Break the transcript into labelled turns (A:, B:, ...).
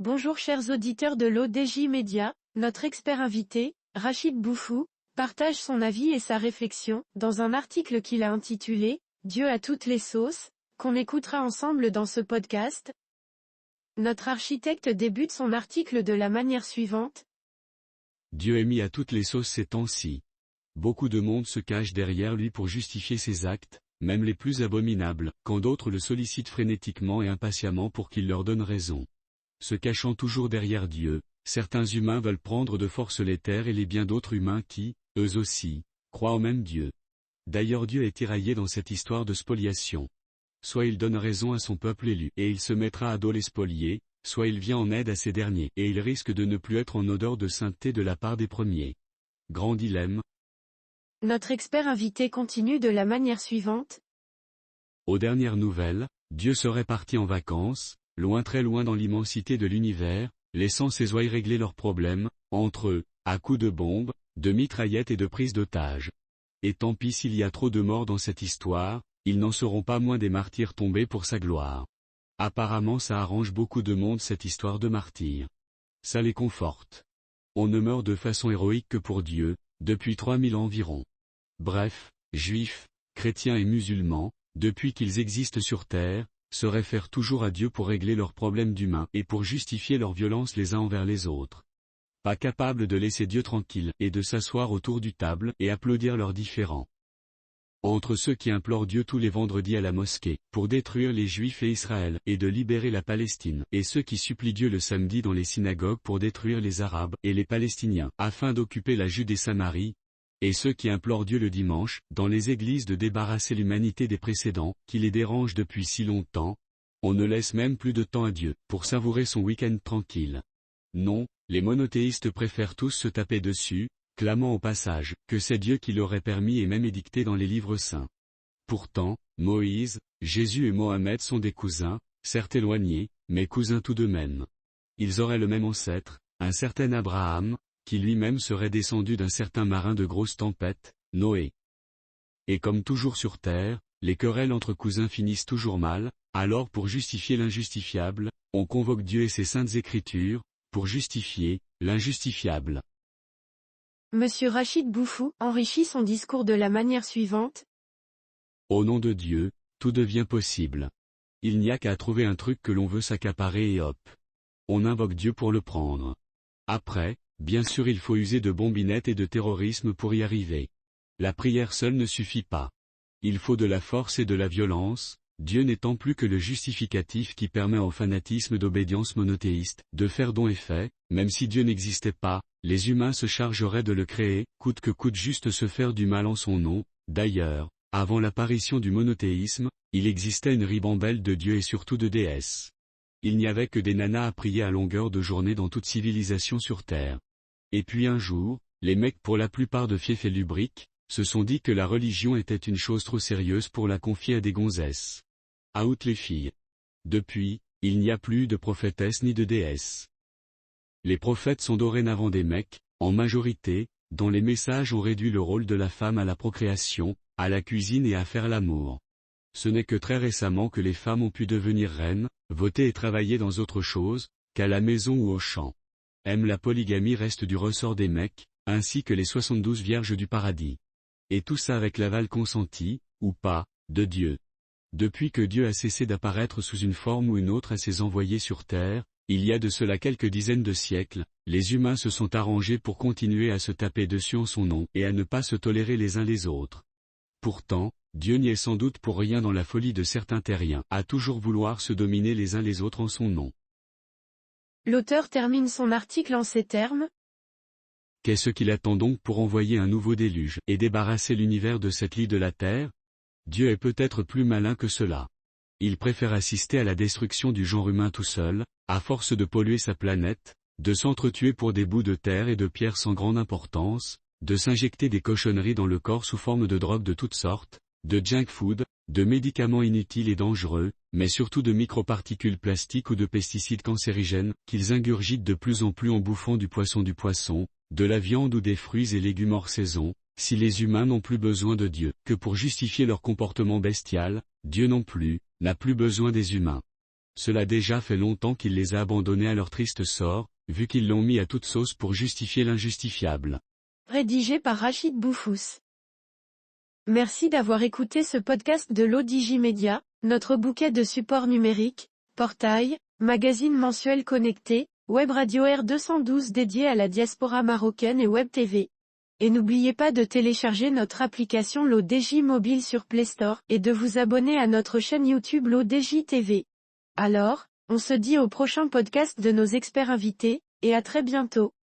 A: Bonjour chers auditeurs de l'ODJ Média, notre expert invité, Rachid Boufou, partage son avis et sa réflexion, dans un article qu'il a intitulé « Dieu à toutes les sauces », qu'on écoutera ensemble dans ce podcast. Notre architecte débute son article de la manière suivante.
B: Dieu est mis à toutes les sauces ces temps-ci. Beaucoup de monde se cache derrière lui pour justifier ses actes, même les plus abominables, quand d'autres le sollicitent frénétiquement et impatiemment pour qu'il leur donne raison. Se cachant toujours derrière Dieu, certains humains veulent prendre de force les terres et les biens d'autres humains qui, eux aussi, croient au même Dieu. D'ailleurs Dieu est tiraillé dans cette histoire de spoliation. Soit il donne raison à son peuple élu et il se mettra à dos les spoliés, soit il vient en aide à ces derniers et il risque de ne plus être en odeur de sainteté de la part des premiers. Grand dilemme.
A: Notre expert invité continue de la manière suivante.
B: Aux dernières nouvelles, Dieu serait parti en vacances, loin très loin dans l'immensité de l'univers, laissant ses ouailles régler leurs problèmes, entre eux, à coups de bombes, de mitraillettes et de prises d'otages. Et tant pis s'il y a trop de morts dans cette histoire, ils n'en seront pas moins des martyrs tombés pour sa gloire. Apparemment ça arrange beaucoup de monde cette histoire de martyrs. Ça les conforte. On ne meurt de façon héroïque que pour Dieu, depuis 3000 ans environ. Bref, juifs, chrétiens et musulmans, depuis qu'ils existent sur terre, se réfèrent toujours à Dieu pour régler leurs problèmes d'humains et pour justifier leur violence les uns envers les autres. Pas capables de laisser Dieu tranquille et de s'asseoir autour du table et applaudir leurs différends. Entre ceux qui implorent Dieu tous les vendredis à la mosquée, pour détruire les Juifs et Israël, et de libérer la Palestine, et ceux qui supplient Dieu le samedi dans les synagogues pour détruire les Arabes et les Palestiniens, afin d'occuper la Judée et Samarie, et ceux qui implorent Dieu le dimanche, dans les églises de débarrasser l'humanité des précédents, qui les dérangent depuis si longtemps, on ne laisse même plus de temps à Dieu, pour savourer son week-end tranquille. Non, les monothéistes préfèrent tous se taper dessus, clamant au passage, que c'est Dieu qui l'aurait permis et même édicté dans les livres saints. Pourtant, Moïse, Jésus et Mohammed sont des cousins, certes éloignés, mais cousins tout de même. Ils auraient le même ancêtre, un certain Abraham, qui lui-même serait descendu d'un certain marin de grosses tempêtes, Noé. Et comme toujours sur terre, les querelles entre cousins finissent toujours mal, alors pour justifier l'injustifiable, on convoque Dieu et ses saintes écritures, pour justifier l'injustifiable.
A: Monsieur Rachid Boufou enrichit son discours de la manière suivante.
B: Au nom de Dieu, tout devient possible. Il n'y a qu'à trouver un truc que l'on veut s'accaparer et hop. On invoque Dieu pour le prendre. Après, bien sûr il faut user de bombinettes et de terrorisme pour y arriver. La prière seule ne suffit pas. Il faut de la force et de la violence, Dieu n'étant plus que le justificatif qui permet au fanatisme d'obédience monothéiste, de faire don et fait, même si Dieu n'existait pas, les humains se chargeraient de le créer, coûte que coûte juste se faire du mal en son nom. D'ailleurs, avant l'apparition du monothéisme, il existait une ribambelle de dieux et surtout de déesses. Il n'y avait que des nanas à prier à longueur de journée dans toute civilisation sur Terre. Et puis un jour, les mecs pour la plupart de fiefs et lubriques, se sont dit que la religion était une chose trop sérieuse pour la confier à des gonzesses. Out les filles. Depuis, il n'y a plus de prophétesses ni de déesses. Les prophètes sont dorénavant des mecs, en majorité, dont les messages ont réduit le rôle de la femme à la procréation, à la cuisine et à faire l'amour. Ce n'est que très récemment que les femmes ont pu devenir reines, voter et travailler dans autre chose, qu'à la maison ou au champ. Même la polygamie reste du ressort des mecs, ainsi que les 72 vierges du paradis. Et tout ça avec l'aval consenti, ou pas, de Dieu. Depuis que Dieu a cessé d'apparaître sous une forme ou une autre à ses envoyés sur terre, il y a de cela quelques dizaines de siècles, les humains se sont arrangés pour continuer à se taper dessus en son nom et à ne pas se tolérer les uns les autres. Pourtant, Dieu n'y est sans doute pour rien dans la folie de certains terriens, à toujours vouloir se dominer les uns les autres en son nom.
A: L'auteur termine son article en ces termes.
B: Qu'est-ce qu'il attend donc pour envoyer un nouveau déluge et débarrasser l'univers de cette lie de la terre? Dieu est peut-être plus malin que cela. Il préfère assister à la destruction du genre humain tout seul, à force de polluer sa planète, de s'entretuer pour des bouts de terre et de pierre sans grande importance, de s'injecter des cochonneries dans le corps sous forme de drogues de toutes sortes, de junk food, de médicaments inutiles et dangereux, mais surtout de microparticules plastiques ou de pesticides cancérigènes, qu'ils ingurgitent de plus en plus en bouffant du poisson, de la viande ou des fruits et légumes hors saison. Si les humains n'ont plus besoin de Dieu que pour justifier leur comportement bestial, Dieu non plus, n'a plus besoin des humains. cela déjà fait longtemps qu'il les a abandonnés à leur triste sort, vu qu'ils l'ont mis à toute sauce pour justifier l'injustifiable.
A: Rédigé par Rachid Boufous. Merci d'avoir écouté ce podcast de l'ODigiMedia, notre bouquet de supports numériques, portail, magazine mensuel connecté, web radio R212 dédié à la diaspora marocaine et web TV. Et n'oubliez pas de télécharger notre application l'ODigi mobile sur Play Store et de vous abonner à notre chaîne YouTube l'ODigi TV. Alors, on se dit au prochain podcast de nos experts invités, et à très bientôt.